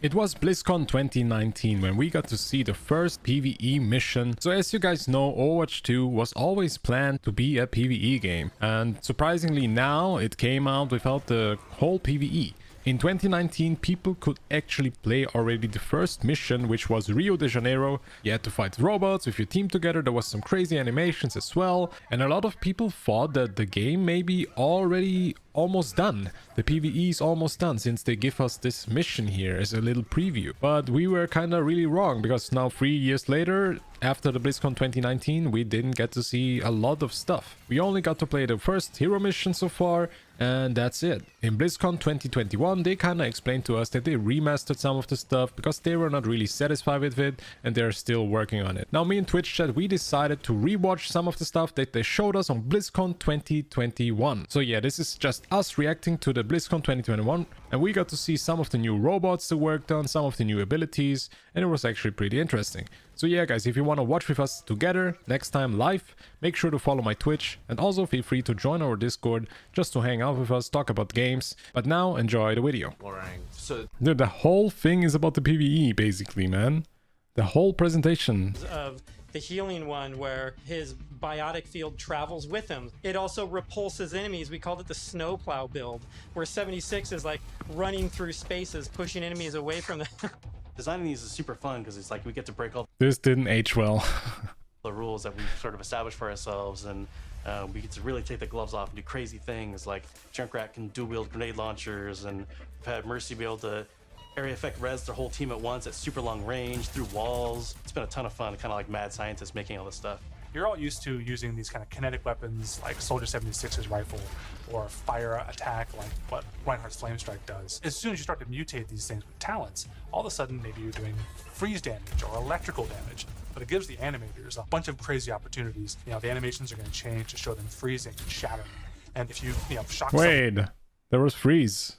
It was BlizzCon 2019 when we got to see the first PvE mission. So as you guys know, Overwatch 2 was always planned to be a PvE game. And surprisingly now it came out without the whole PvE. In 2019, people could actually play already the first mission, which was Rio de Janeiro. You had to fight robots with your team together. There was some crazy animations as well. And a lot of people thought that the game may be already almost done. The PvE is almost done since they give us this mission here as a little preview. But we were kind of really wrong, because now 3 years later, after the BlizzCon 2019, we didn't get to see a lot of stuff. We only got to play the first hero mission so far, and that's it. In BlizzCon 2021, they kind of explained to us that they remastered some of the stuff because they were not really satisfied with it and they're still working on it. Now me and Twitch chat, we decided to rewatch some of the stuff that they showed us on BlizzCon 2021. So yeah, this is just us reacting to the BlizzCon 2021, and we got to see some of the new robots they worked on, some of the new abilities, and it was actually pretty interesting. So yeah guys, if you want to watch with us together next time live, make sure to follow my Twitch, and also feel free to join our Discord just to hang out with us, talk about games. But now enjoy the video. Dude, the whole thing is about the PvE basically, man. The whole presentation. Of the healing one where his biotic field travels with him. It also repulses enemies. We called it the snowplow build, where 76 is like running through spaces, pushing enemies away from them. Designing these is super fun because it's like we get to break all This didn't age well. the rules that we've sort of established for ourselves, and we get to really take the gloves off and do crazy things. Like Junkrat can dual wield grenade launchers, and we've had Mercy be able to area effect res their whole team at once at super long range through walls. It's been a ton of fun, kind of like mad scientists making all this stuff. You're all used to using these kind of kinetic weapons like Soldier 76's rifle or fire attack like what Reinhardt's Flame Strike does. As soon as you start to mutate these things with talents, all of a sudden maybe you're doing freeze damage or electrical damage. But it gives the animators a bunch of crazy opportunities. You know, the animations are going to change to show them freezing and shattering. And if you shock Wait, there was freeze.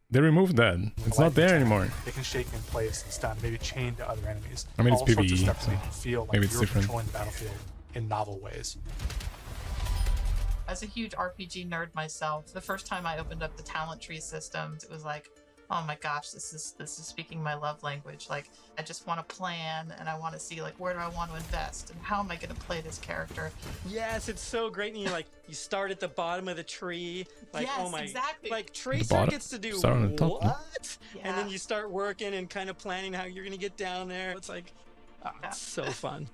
They removed that. It's not there anymore. They can shake in place and stun, maybe chain to other enemies. I mean, it's all sorts of PvE, stuff to so make you feel like maybe it's you're different. controlling the battlefield in novel ways. As a huge RPG nerd myself, the first time I opened up the talent tree system, it was like, oh my gosh, this is speaking my love language. Like, I just want to plan, and I want to see like where do I want to invest and how am I going to play this character. Yes, it's so great. And you start at the bottom of the tree. Like, yes, oh my, exactly. like Tracer gets to do Start on the top. what? Yeah. And then you start working and kind of planning how you're going to get down there. It's like, oh, it's so fun.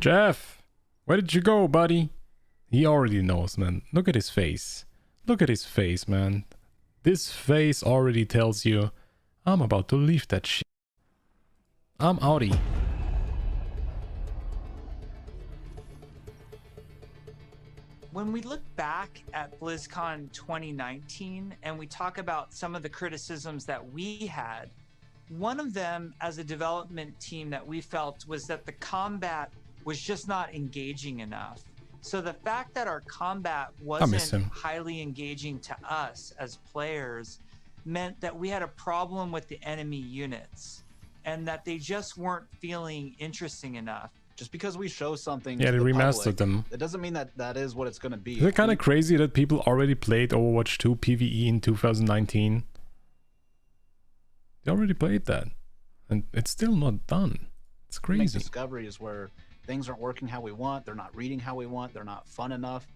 Jeff, where did you go, buddy? He already knows, man. Look at his face. Look at his face, man. This face already tells you, I'm about to leave that shit. I'm outie. When we look back at BlizzCon 2019 and we talk about some of the criticisms that we had, one of them as a development team that we felt was that the combat was just not engaging enough. So the fact that our combat wasn't highly engaging to us as players meant that we had a problem with the enemy units and that they just weren't feeling interesting enough. Just because we show something Yeah, to they the remastered public, them. it doesn't mean that that is what it's going to be. Is it kind of crazy that people already played Overwatch 2 PvE in 2019? They already played that. And it's still not done. It's crazy. Discovery is where things aren't working how we want, they're not reading how we want, they're not fun enough.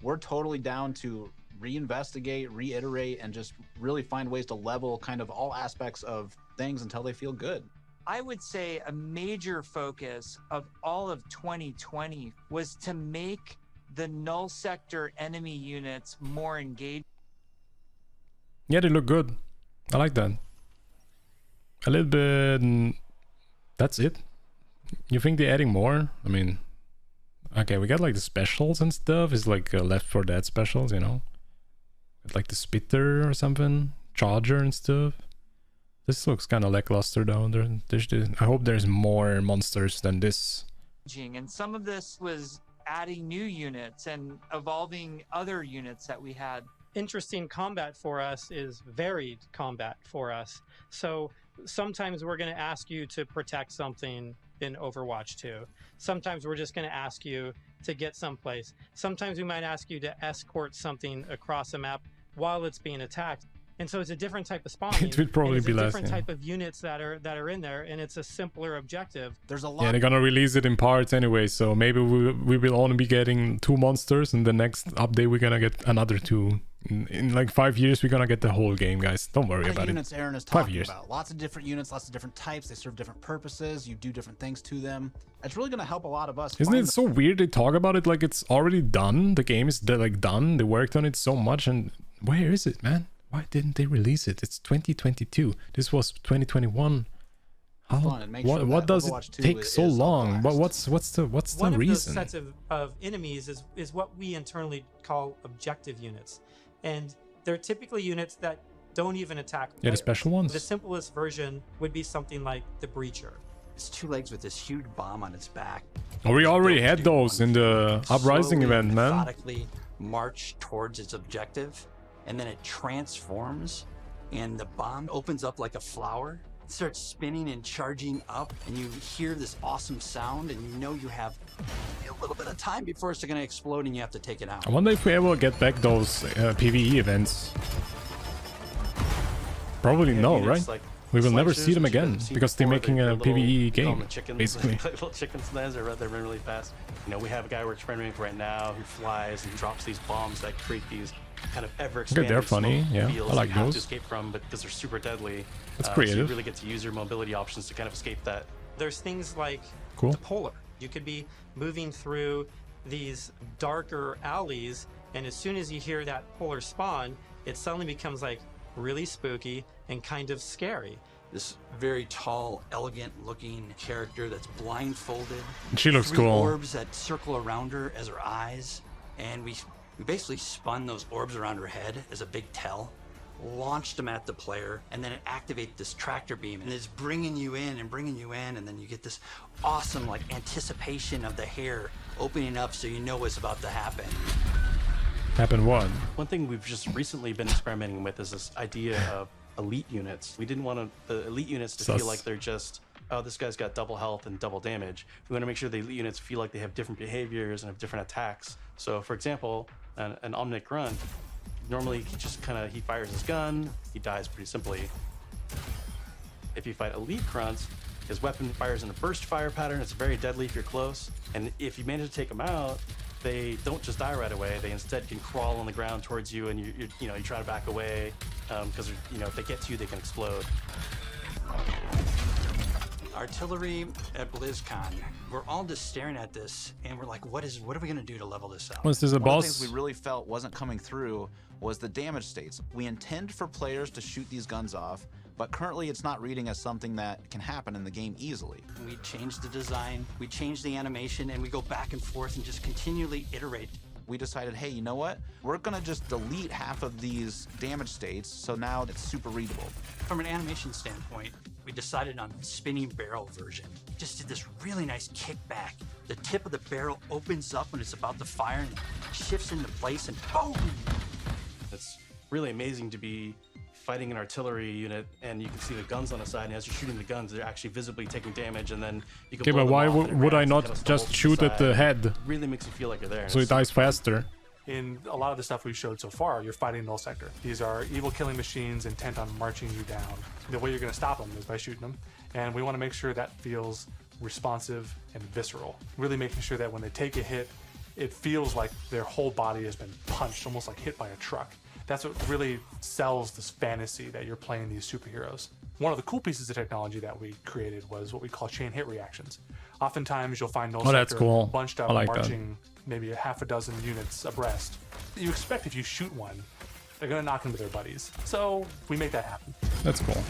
We're totally down to reinvestigate, reiterate, and just really find ways to level kind of all aspects of things until they feel good. I would say a major focus of all of 2020 was to make the null sector enemy units more engaged. Yeah, they look good. I like that. A little bit... That's it. You think they're adding more? I mean... Okay, we got like the specials and stuff. It's like Left 4 Dead specials, you know? With like the Spitter or something. Charger and stuff. This looks kind of lackluster though. I hope there's more monsters than this. And some of this was adding new units and evolving other units that we had. Interesting combat for us is varied combat for us. So sometimes we're going to ask you to protect something in Overwatch 2. Sometimes we're just going to ask you to get someplace. Sometimes we might ask you to escort something across a map while it's being attacked. And so it's a different type of spawning. It would probably and it's be a less, different yeah. type of units that are in there, and it's a simpler objective. There's a lot. Yeah, they're gonna release it in parts anyway, so maybe we will only be getting 2 monsters, and the next update we're gonna get another 2. In like 5 years, we're gonna get the whole game, guys. Don't worry about units it. Aaron is 5 talking years. about. Lots of different units, lots of different types. They serve different purposes. You do different things to them. It's really going to help a lot of us. Isn't find it the- so weird they talk about it like it's already done? The game is like done. They worked on it so much, and where is it, man? Why didn't they release it? It's 2022. This was 2021. How? Fun, and make sure What that does it Overwatch 2 take is so long? But optimized. what's the One of those reason? sets of enemies is what we internally call objective units, and they're typically units that don't even attack Yeah, the players. special ones. The simplest version would be something like the Breacher. It's 2 legs with this huge bomb on its back. Oh, we already had Built to do those in the one Uprising slowly, event, man. methodically march towards its objective, and then it transforms, and the bomb opens up like a flower. It starts spinning and charging up, and you hear this awesome sound, and you know you have a little bit of time before it's going to explode, and you have to take it out. I wonder if we ever get back those PVE events. Probably Yeah, no, units right? like We will never slashers, see them which you again haven't seen because they're before. making a little- PVE we call them game, the chickens, basically. like little chicken sleds. They run really fast. You know, we have a guy we're experimenting with right now who flies and drops these bombs that create these kind of ever expanding they're funny, smoke yeah, I fields like you have those. to escape from, but because they're super deadly, That's so creative. you really get to use your mobility options to kind of escape that. There's things like Cool. the Polar. You could be moving through these darker alleys, and as soon as you hear that Polar spawn, it suddenly becomes like really spooky and kind of scary. This very tall, elegant-looking character that's blindfolded. She looks 3 cool. orbs that circle around her as her eyes, and we basically spun those orbs around her head as a big tell, launched them at the player, and then it activates this tractor beam, and it's bringing you in, and then you get this awesome like anticipation of the hair opening up, so you know what's about to happen. Happen what? One thing we've just recently been experimenting with is this idea of elite units. We didn't want the elite units to Sus. feel like they're just, oh, this guy's got double health and double damage. We want to make sure the elite units feel like they have different behaviors and have different attacks. So, for example, an Omnic Grunt, normally he fires his gun, he dies pretty simply. If you fight elite grunts, his weapon fires in a burst fire pattern. It's very deadly if you're close. And if you manage to take them out, they don't just die right away. They instead can crawl on the ground towards you, and you try to back away because if they get to you, they can explode. Artillery at BlizzCon. We're all just staring at this, and we're like, what are we gonna do to level this out? Was this a One of the boss? things we really felt wasn't coming through was the damage states. We intend for players to shoot these guns off, but currently it's not reading as something that can happen in the game easily. We change the design, we change the animation, and we go back and forth and just continually iterate. We decided, hey, you know what? We're gonna just delete half of these damage states, so now it's super readable. From an animation standpoint, we decided on spinning barrel version. Just did this really nice kickback. The tip of the barrel opens up when it's about to fire and shifts into place, and boom! It's really amazing to be fighting an artillery unit, and you can see the guns on the side, and as you're shooting the guns, they're actually visibly taking damage, and then you can Okay, blow but them why off, and it would I rounds not kind of just stumbles to shoot at the side. head It really makes you feel like you're there. and so it it's- dies faster? In a lot of the stuff we showed so far, you're fighting null sector. These are evil killing machines intent on marching you down. The way you're going to stop them is by shooting them, and we want to make sure that feels responsive and visceral. Really making sure that when they take a hit, it feels like their whole body has been punched, almost like hit by a truck. That's what really sells this fantasy that you're playing these superheroes. One of the cool pieces of technology that we created was what we call chain hit reactions. Oftentimes you'll find null Oh, that's sector cool. bunched up I like that. marching maybe a half a dozen units abreast. You expect if you shoot one, they're gonna knock into their buddies. So we make that happen. That's cool.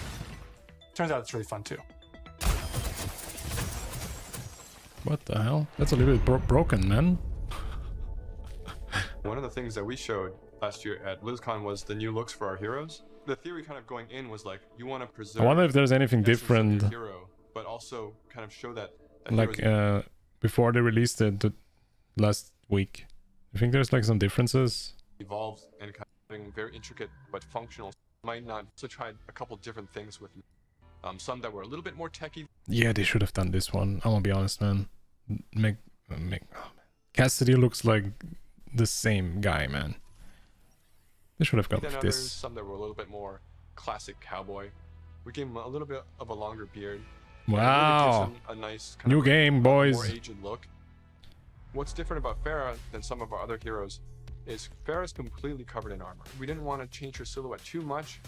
Turns out it's really fun too. What the hell? That's a little bit broken, man. One of the things that we showed last year at BlizzCon was the new looks for our heroes. The theory kind of going in was like, you want to preserve I wonder if there's anything the essence of your different, hero, but also kind of show that like heroes before they released it last week. You think there's like some differences? evolved and kind of having very intricate but functional. Might not. So tried a couple different things with some that were a little bit more techy. Yeah, they should have done this one. I'm gonna be honest, man. Oh, man. Cassidy looks like the same guy, man. They should have gone Then with others, this. some that were a little bit more classic cowboy. We gave him a little bit of a longer beard. Wow. It really gives him a nice kind New of game, more boys. aged look. What's different about Farah than some of our other heroes is Farah's completely covered in armor. We didn't want to change her silhouette too much.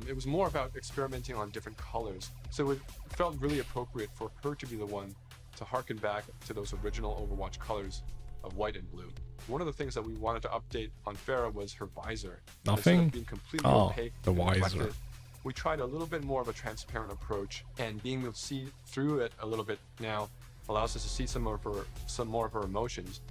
It was more about experimenting on different colors. So it felt really appropriate for her to be the one to harken back to those original Overwatch colors of white and blue. One of the things that we wanted to update on Farah was her visor. Instead Nothing? of being completely Oh, opaque the and visor. reflective, we tried a little bit more of a transparent approach, and being able to see through it a little bit now allows us to see some more of her emotions.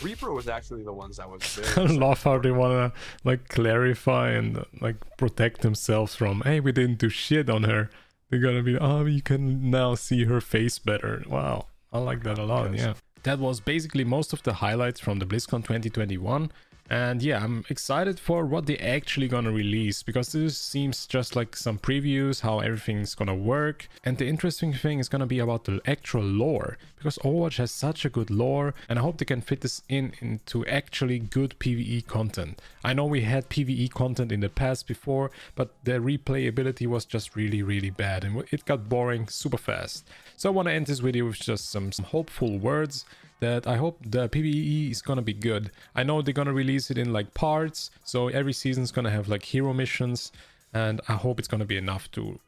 Reaper was actually the ones that was I very love how they wanna like clarify and like protect themselves from, hey, we didn't do shit on her. They're gonna be, oh, you can now see her face better. Wow, I like that a lot. Yes. Yeah, that was basically most of the highlights from the BlizzCon 2021. And yeah, I'm excited for what they're actually gonna release, because this seems just like some previews, how everything's gonna work. And the interesting thing is gonna be about the actual lore, because Overwatch has such a good lore, and I hope they can fit this into actually good PvE content. I know we had PvE content in the past before, but the replayability was just really bad, and it got boring super fast. So I want to end this video with just some hopeful words that I hope the PvE is gonna be good. I know they're gonna release it in like parts, so every season's gonna have like hero missions, and I hope it's gonna be enough to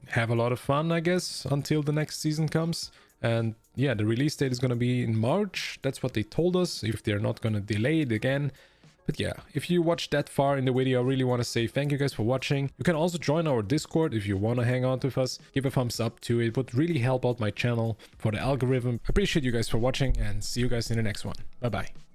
have a lot of fun, I guess, until the next season comes. And yeah, the release date is gonna be in March. That's what they told us, if they're not gonna delay it again. But yeah, if you watched that far in the video, I really want to say thank you guys for watching. You can also join our Discord if you want to hang out with us. Give a thumbs up to it. It would really help out my channel for the algorithm. Appreciate you guys for watching, and see you guys in the next one. Bye bye.